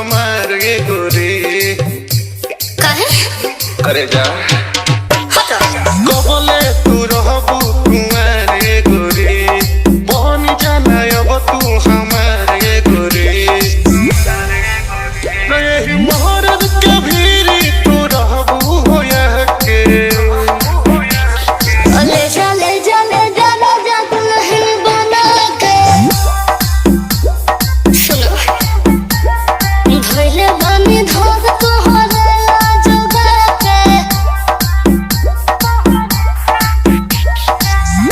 हमारे गोरी काहे करे जा कबले तू रहबू तुम्हारे गोरी बन जाना अब तू हमारे गोरी नहीं मोहरत के भीरी तू रहबू हो के ले जा ले जा ले जा ले जा दुल्हन बना के सुनो धोइले बानी धोर तोहरे जोगा के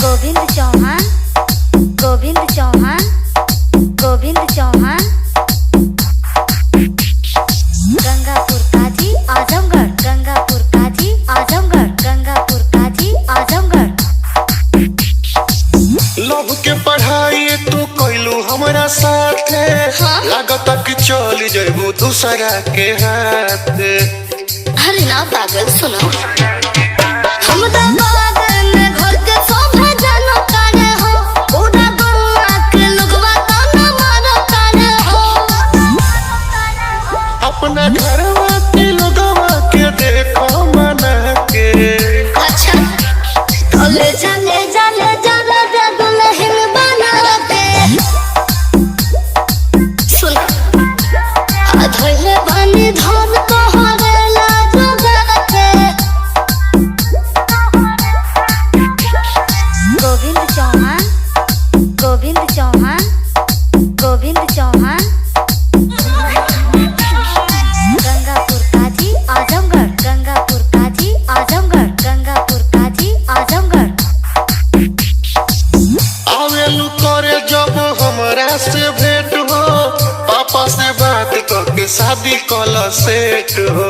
गोविंद चौहान गोविंद चौहान गोविंद चौहान गंगापुर काजी आजमगढ़ गंगापुर काजी आजमगढ़ गंगापुर काजी आजमगढ़ लव के पढ़ाई तू कैलू हमरा साथे लागत कि चल जइबू दूसरा के हाथ अरे ना पागल सुनो हम दामाद में घर के शोभा जानो काने हो पूरा गौवा के लोगवा ताना मारो काने हो अपना घरवा के लोगवा के देखो मना के अच्छा तो ले जा ले जा ले जा ले जा दुल्हन बना के सुन धोइले बानी धन तोहरे जोगा के गोविंद चौहान गोविंद चौहान गोविंद चौहान गंगापुर काजी आजमगढ़ गंगापुर काजी आजमगढ़ गंगापुर काजी आजमगढ़ आवेलू करे जब हमरा से भेंट हो पापा से बात करके शादी कल सेट हो